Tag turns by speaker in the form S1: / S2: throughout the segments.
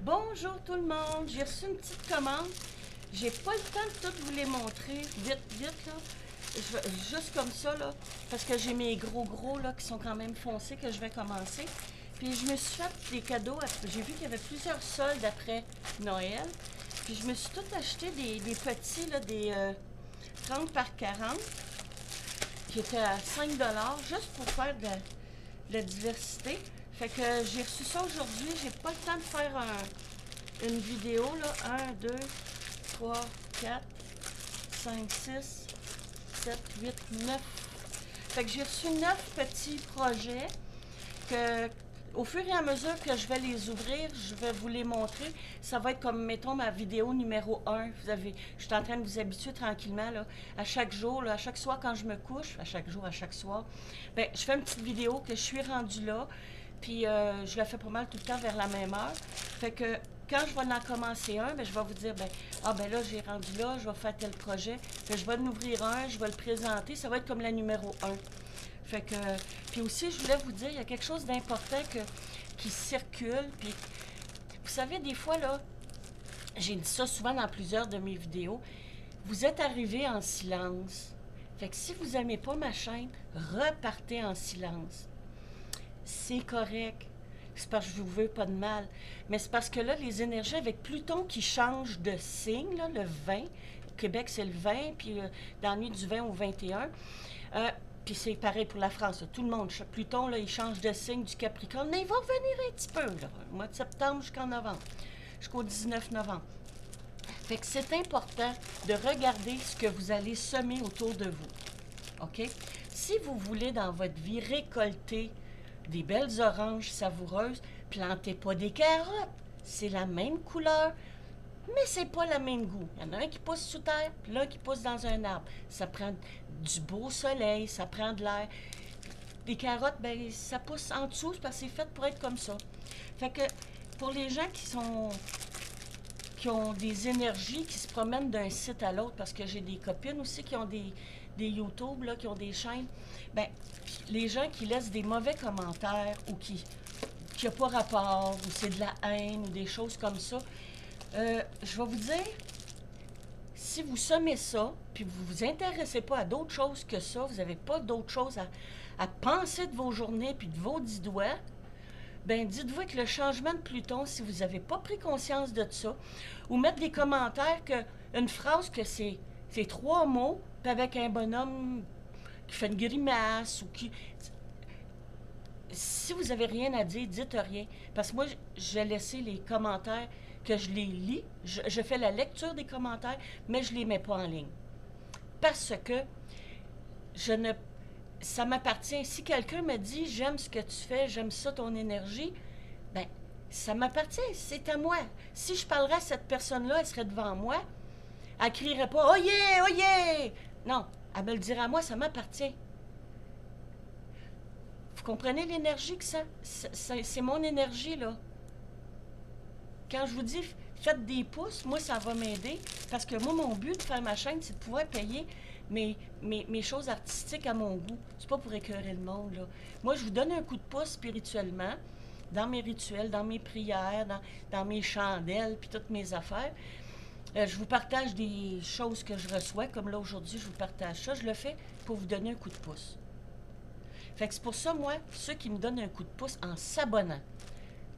S1: Bonjour tout le monde, j'ai reçu une petite commande. J'ai pas le temps de tout vous les montrer vite, vite là. Juste comme ça là, parce que j'ai mes gros là qui sont quand même foncés que je vais commencer. Puis je me suis fait des cadeaux, j'ai vu qu'il y avait plusieurs soldes après Noël. Puis je me suis tout acheté des petits là, des 30 par 40 qui étaient à 5 juste pour faire de la diversité. Fait que j'ai reçu ça aujourd'hui. J'ai pas le temps de faire une vidéo, là. 1, 2, 3, 4, 5, 6, 7, 8, 9. Fait que j'ai reçu 9 petits projets que, au fur et à mesure que je vais les ouvrir, je vais vous les montrer. Ça va être comme, mettons, ma vidéo numéro 1. Je suis en train de vous habituer tranquillement, là. À chaque jour, là, à chaque soir quand je me couche, à chaque jour, à chaque soir, ben, je fais une petite vidéo que je suis rendue là. Puis je la fais pas mal tout le temps vers la même heure. Fait que quand je vais en commencer un, ben, je vais vous dire, ben là, j'ai rendu là, je vais faire tel projet. Ben, je vais en ouvrir un, je vais le présenter. Ça va être comme la numéro 1. Fait que, puis aussi, je voulais vous dire, il y a quelque chose d'important qui circule. Puis, vous savez, des fois, là, j'ai dit ça souvent dans plusieurs de mes vidéos, vous êtes arrivé en silence. Fait que si vous n'aimez pas ma chaîne, repartez en silence. C'est correct. C'est parce que je vous veux pas de mal. Mais c'est parce que là, les énergies avec Pluton qui change de signe, là, le 20, au Québec, c'est le 20, puis dans la nuit du 20 au 21. Puis c'est pareil pour la France. Là. Tout le monde, Pluton, là, il change de signe du Capricorne, mais il va revenir un petit peu, là, au mois de septembre jusqu'en novembre, jusqu'au 19 novembre. Fait que c'est important de regarder ce que vous allez semer autour de vous. OK? Si vous voulez dans votre vie récolter des belles oranges savoureuses, plantez pas des carottes. C'est la même couleur, mais c'est pas le même goût. Il y en a un qui pousse sous terre, puis l'un qui pousse dans un arbre. Ça prend du beau soleil, ça prend de l'air. Les carottes, ben ça pousse en dessous parce que c'est fait pour être comme ça. Fait que pour les gens qui ont des énergies, qui se promènent d'un site à l'autre, parce que j'ai des copines aussi qui ont des YouTube, là, qui ont des chaînes, ben les gens qui laissent des mauvais commentaires ou qui n'ont pas rapport, ou c'est de la haine, ou des choses comme ça, je vais vous dire, si vous semez ça, puis vous ne vous intéressez pas à d'autres choses que ça, vous n'avez pas d'autres choses à penser de vos journées puis de vos 10 doigts, ben dites-vous que le changement de Pluton, si vous n'avez pas pris conscience de ça, ou mettre des commentaires une phrase que c'est 3 mots, puis avec un bonhomme qui fait une grimace ou qui. Si vous n'avez rien à dire, dites rien. Parce que moi, j'ai laissé les commentaires que je les lis. Je fais la lecture des commentaires, mais je ne les mets pas en ligne. Parce que je ne. Ça m'appartient. Si quelqu'un me dit j'aime ce que tu fais, j'aime ça ton énergie, ben ça m'appartient, c'est à moi. Si je parlerais à cette personne-là, elle serait devant moi, elle crierait pas oh yeah, oh yeah! Non, elle me le dirait à moi, ça m'appartient. Vous comprenez l'énergie que ça? C'est mon énergie, là. Quand je vous dis faites des pouces, moi, ça va m'aider. Parce que moi, mon but de faire ma chaîne, c'est de pouvoir payer mes choses artistiques à mon goût. C'est pas pour écœurer le monde, là. Moi, je vous donne un coup de pouce spirituellement, dans mes rituels, dans mes prières, dans mes chandelles, puis toutes mes affaires. Je vous partage des choses que je reçois, comme là, aujourd'hui, je vous partage ça. Je le fais pour vous donner un coup de pouce. Fait que c'est pour ça, moi, ceux qui me donnent un coup de pouce en s'abonnant,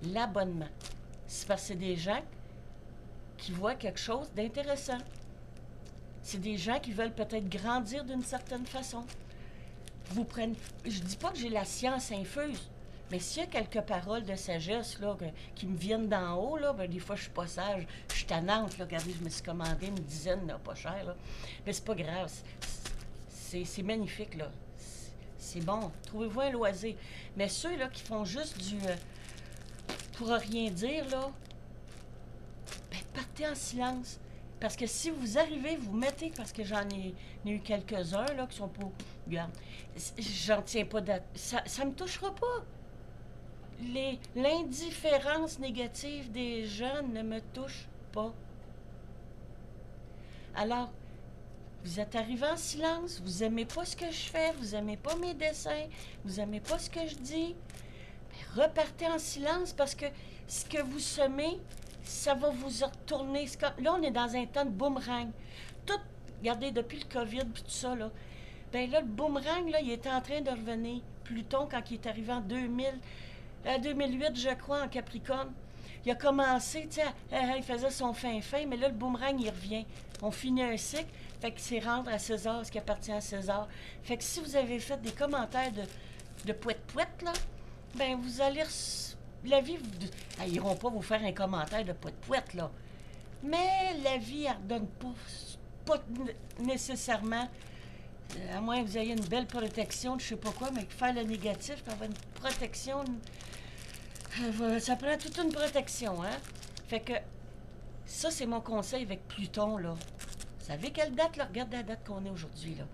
S1: l'abonnement, c'est parce que c'est des gens qui voient quelque chose d'intéressant. C'est des gens qui veulent peut-être grandir d'une certaine façon. Vous prenez. Je dis pas que j'ai la science infuse, mais s'il y a quelques paroles de sagesse là, qui me viennent d'en haut, là, ben, des fois je suis pas sage, je suis tannante. Là, regardez, je me suis commandé une dizaine, là, pas cher. Là. Mais c'est pas grave. C'est magnifique, là. C'est bon. Trouvez-vous un loisir. Mais ceux là qui font juste du pour rien dire, là, ben, partez en silence. Parce que si vous arrivez, vous mettez, parce que j'en ai eu quelques-uns là qui sont pas. Regarde, j'en tiens pas date. Ça me touchera pas. L'indifférence négative des gens ne me touche pas. Alors, vous êtes arrivé en silence, vous aimez pas ce que je fais, vous aimez pas mes dessins, vous aimez pas ce que je dis, ben repartez en silence parce que ce que vous semez, ça va vous retourner. Là, on est dans un temps de boomerang. Tout, regardez, depuis le COVID puis tout ça, là, ben là, le boomerang, là, il est en train de revenir. Pluton, quand il est arrivé en 2008, je crois, en Capricorne, il a commencé, tu sais, il faisait son fin-fin, mais là, le boomerang, il revient. On finit un cycle, fait que c'est rendre à César ce qui appartient à César. Fait que si vous avez fait des commentaires de poète-poète, là, ben vous allez... La vie, ils n'iront pas vous faire un commentaire de poète-poète, là. Mais la vie, elle ne redonne pas nécessairement, à moins que vous ayez une belle protection, je sais pas quoi, mais faire le négatif, puis avoir une protection, ça prend toute une protection, hein? Fait que ça, c'est mon conseil avec Pluton, là. Vous savez quelle date, là? Regardez la date qu'on est aujourd'hui, là.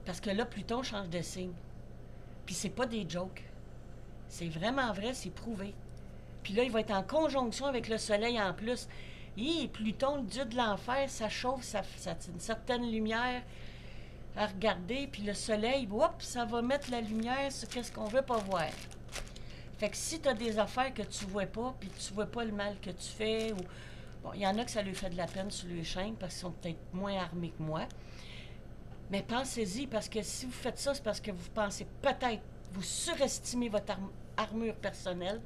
S1: Parce que là, Pluton change de signe. Puis c'est pas des jokes. C'est vraiment vrai, c'est prouvé. Puis là, il va être en conjonction avec le Soleil en plus. Et Pluton, le dieu de l'enfer, ça chauffe, ça a une certaine lumière à regarder. Puis le Soleil, hop, ça va mettre la lumière sur qu'est-ce qu'on veut pas voir. Fait que si tu as des affaires que tu vois pas, puis tu vois pas le mal que tu fais, ou... Bon, il y en a que ça lui fait de la peine sur les chaînes parce qu'ils sont peut-être moins armés que moi. Mais pensez-y, parce que si vous faites ça, c'est parce que vous pensez peut-être, vous surestimez votre armure personnelle.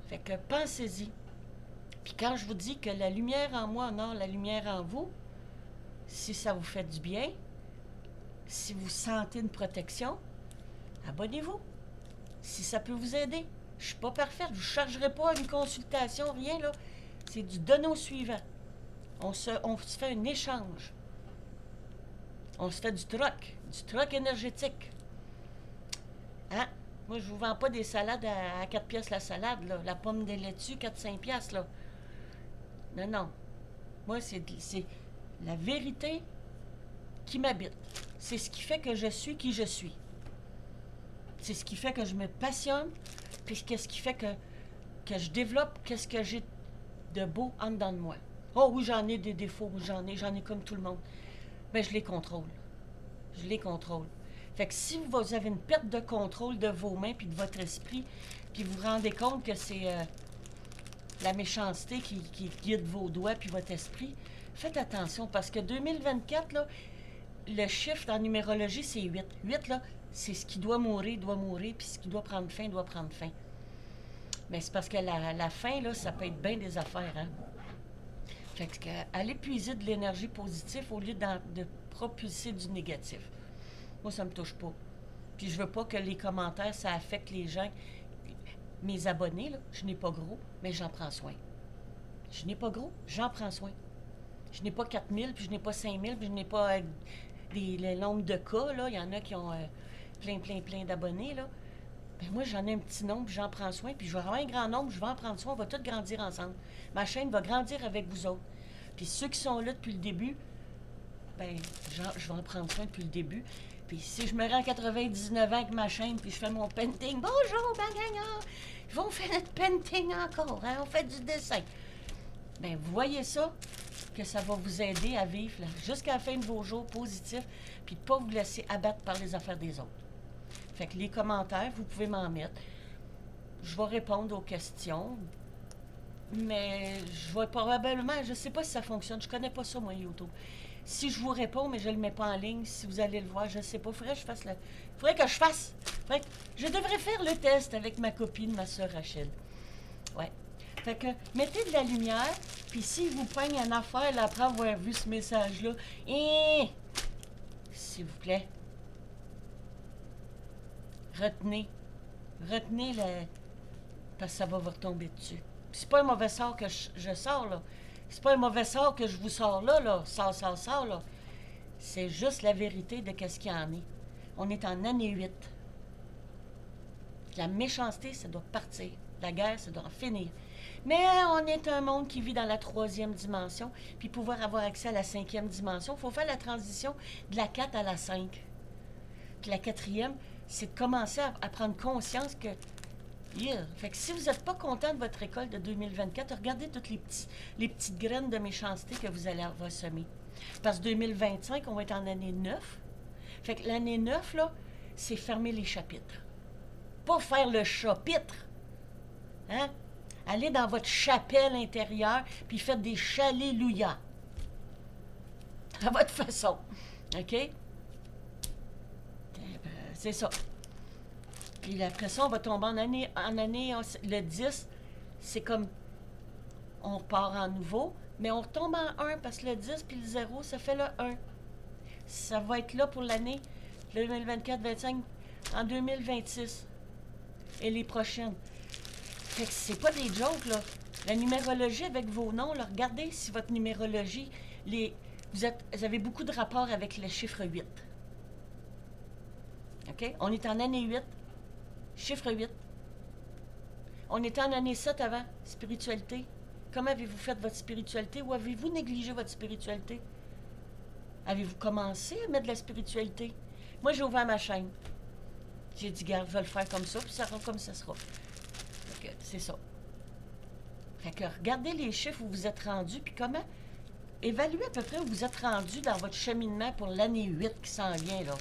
S1: Fait que pensez-y. Puis quand je vous dis que la lumière en moi honore la lumière en vous, si ça vous fait du bien, si vous sentez une protection, abonnez-vous. Si ça peut vous aider. Je suis pas parfaite, je ne vous chargerai pas une consultation, rien là. C'est du donner au suivant. On se fait un échange. On se fait du troc énergétique. Hein? Moi, je vous vends pas des salades à 4 piastres la salade, là. La pomme de laitue, 4-5 piastres, là. Non, non. Moi, c'est la vérité qui m'habite. C'est ce qui fait que je suis qui je suis. C'est ce qui fait que je me passionne, puis qu'est-ce qui fait que je développe, qu'est-ce que j'ai de beau en dedans de moi. Oh oui, j'en ai des défauts, j'en ai comme tout le monde. Mais je les contrôle. Je les contrôle. Fait que si vous avez une perte de contrôle de vos mains puis de votre esprit, puis vous vous rendez compte que c'est la méchanceté qui guide vos doigts puis votre esprit, faites attention parce que 2024, là, le chiffre en numérologie, c'est 8. 8, là, c'est ce qui doit mourir, puis ce qui doit prendre fin, doit prendre fin. Mais c'est parce que la fin, là, ça peut être bien des affaires, hein. Fait que allez puiser de l'énergie positive au lieu de propulser du négatif. Moi, ça me touche pas. Puis je veux pas que les commentaires, ça affecte les gens. Mes abonnés, là, je n'ai pas gros, mais j'en prends soin. Je n'ai pas gros, j'en prends soin. Je n'ai pas 4000, puis je n'ai pas 5000, puis je n'ai pas le nombre de cas, là. Il y en a qui ont plein d'abonnés, là. Ben moi, j'en ai un petit nombre, puis j'en prends soin, puis je vais avoir un grand nombre, je vais en prendre soin, on va tous grandir ensemble. Ma chaîne va grandir avec vous autres. Puis ceux qui sont là depuis le début, ben, je vais en prendre soin depuis le début. Puis si je me rends à 99 ans avec ma chaîne, puis je fais mon painting, bonjour, Bagana! On fait notre painting encore, hein? On fait du dessin. Ben, vous voyez ça, que ça va vous aider à vivre jusqu'à la fin de vos jours positifs, puis de ne pas vous laisser abattre par les affaires des autres. Fait que les commentaires, vous pouvez m'en mettre. Je vais répondre aux questions, mais je vais probablement, je ne sais pas si ça fonctionne, je connais pas ça, moi, YouTube. Si je vous réponds, mais je ne le mets pas en ligne, si vous allez le voir, je ne sais pas, faudrait que je fasse. Je devrais faire le test avec ma copine, ma soeur Rachel. Ouais. Fait que, mettez de la lumière, puis s'il vous peigne une affaire, là, après avoir vu ce message-là, s'il vous plaît, retenez le... parce que ça va vous retomber dessus. Puis c'est pas un mauvais sort que je sors, là. C'est pas un mauvais sort que je vous sors là. Sors, là. C'est juste la vérité de qu'est-ce qu'il y en est. On est en année 8. La méchanceté, ça doit partir. La guerre, ça doit en finir. Mais on est un monde qui vit dans la 3e dimension. Puis pouvoir avoir accès à la 5e dimension, il faut faire la transition de la 4 à la 5. Puis la 4e, c'est de commencer à prendre conscience que... Yeah. Fait que si vous n'êtes pas content de votre école de 2024, regardez toutes les petites graines de méchanceté que vous allez avoir semées. Parce que 2025, on va être en année 9. Fait que l'année 9, là, c'est fermer les chapitres. Pas faire le chapitre. Hein? Allez dans votre chapelle intérieure, puis faites des challéluya. À votre façon. OK? C'est ça. Puis après ça, on va tomber en année le 10, c'est comme on repart en nouveau, mais on retombe en 1 parce que le 10 puis le 0, ça fait le 1. Ça va être là pour l'année 2024-25 en 2026 et les prochaines. Fait que c'est pas des jokes, là. La numérologie avec vos noms, là, regardez si votre numérologie, vous avez beaucoup de rapports avec le chiffre 8. OK? On est en année 8, chiffre 8. On était en année 7 avant, spiritualité. Comment avez-vous fait votre spiritualité ou avez-vous négligé votre spiritualité? Avez-vous commencé à mettre de la spiritualité? Moi, j'ai ouvert ma chaîne. J'ai dit, garde, je vais le faire comme ça, puis ça sera comme ça sera. Fait que c'est ça. Fait que regardez les chiffres où vous êtes rendus, puis comment évaluez à peu près où vous êtes rendu dans votre cheminement pour l'année 8 qui s'en vient, là.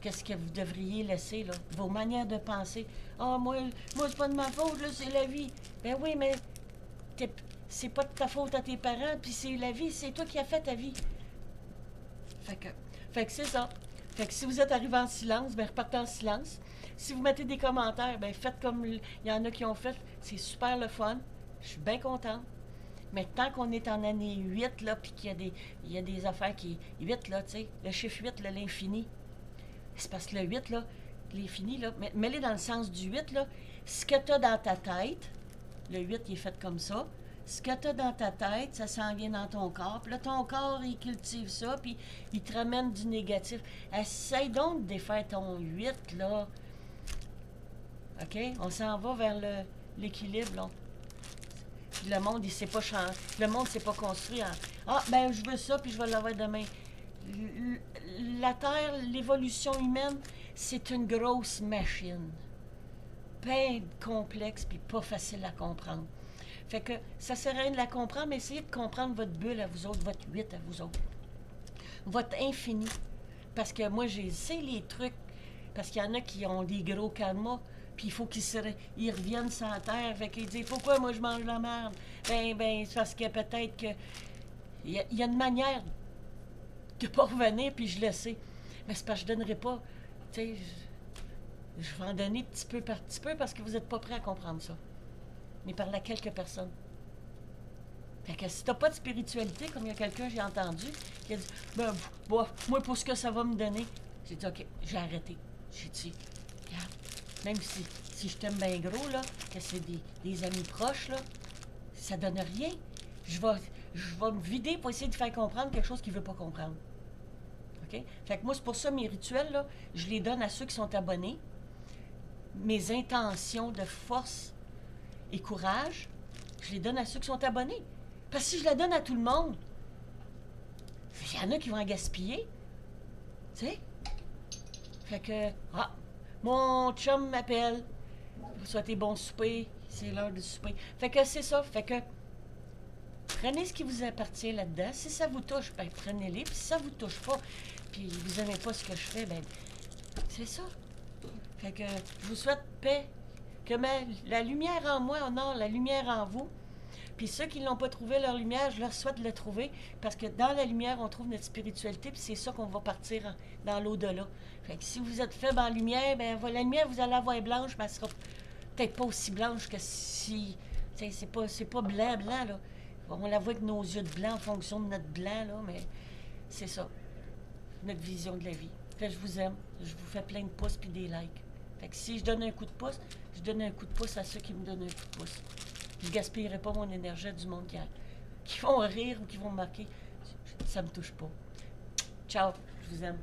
S1: Qu'est-ce que vous devriez laisser, là? Vos manières de penser. Ah, moi c'est pas de ma faute, là, c'est la vie. Ben oui, mais c'est pas de ta faute à tes parents, puis c'est la vie, c'est toi qui as fait ta vie. Fait que c'est ça. Fait que si vous êtes arrivé en silence, ben repartez en silence. Si vous mettez des commentaires, ben faites comme il y en a qui ont fait. C'est super le fun. Je suis bien contente. Mais tant qu'on est en année 8, là, puis qu'il y a des affaires qui... 8, là, tu sais, le chiffre 8, là, l'infini. C'est parce que le 8, là, l'infini, là, mets-les dans le sens du 8, là. Ce que tu as dans ta tête, le 8, il est fait comme ça. Ce que tu as dans ta tête, ça s'en vient dans ton corps. Puis là, ton corps, il cultive ça, puis il te ramène du négatif. Essaye donc de défaire ton 8, là. OK? On s'en va vers l'équilibre, là. Puis le monde, il s'est pas changé. Le monde s'est pas construit en... Ah, ben, je veux ça, puis je vais l'avoir demain. La Terre, l'évolution humaine, c'est une grosse machine. Bien complexe, puis pas facile à comprendre. Fait que ça sert à rien de la comprendre, mais essayez de comprendre votre bulle à vous autres, votre 8 à vous autres. Votre infini. Parce que moi, j'ai sais les trucs. Parce qu'il y en a qui ont des gros karmas, puis il faut qu'ils reviennent sur la terre. Fait qu'ils disent, pourquoi moi je mange la merde? Ben, c'est parce que peut-être que... Il y a une manière de pas revenir, puis je le sais. Mais c'est parce que je donnerai pas... Tu sais, je vais en donner petit peu par petit peu parce que vous n'êtes pas prêts à comprendre ça. Mais par là quelques personnes. Fait que si t'as pas de spiritualité, comme il y a quelqu'un, j'ai entendu, qui a dit, ben, moi, pour ce que ça va me donner, j'ai dit, OK, j'ai arrêté. J'ai dit, regarde, même si je t'aime bien gros, là, que c'est des amis proches, là, ça donne rien. Je vais me vider pour essayer de faire comprendre quelque chose qu'il veut pas comprendre. OK? Fait que moi, c'est pour ça, mes rituels, là, je les donne à ceux qui sont abonnés. Mes intentions de force et courage, je les donne à ceux qui sont abonnés. Parce que si je la donne à tout le monde, il y en a qui vont en gaspiller. Tu sais? Fait que, mon chum m'appelle. Vous souhaitez bon souper. C'est l'heure du souper. Fait que c'est ça. Fait que, prenez ce qui vous appartient là-dedans. Si ça vous touche, ben prenez-les. Puis si ça vous touche pas, puis vous aimez pas ce que je fais, ben c'est ça. Fait que, je vous souhaite paix. Que la lumière en moi honore la lumière en vous. Puis ceux qui n'ont pas trouvé leur lumière, je leur souhaite de la trouver. Parce que dans la lumière, on trouve notre spiritualité. Puis c'est ça qu'on va partir dans l'au-delà. Fait que si vous êtes faible en lumière, ben la lumière, vous allez la voir blanche, mais elle sera peut-être pas aussi blanche que si... C'est pas blanc, là. On la voit avec nos yeux de blanc en fonction de notre blanc, là, mais c'est ça. Notre vision de la vie. Fait que je vous aime. Je vous fais plein de pouces puis des likes. Fait que si je donne un coup de pouce, je donne un coup de pouce à ceux qui me donnent un coup de pouce. Je ne gaspillerai pas mon énergie à du monde qui vont rire ou qui vont me marquer. Ça me touche pas. Ciao, je vous aime.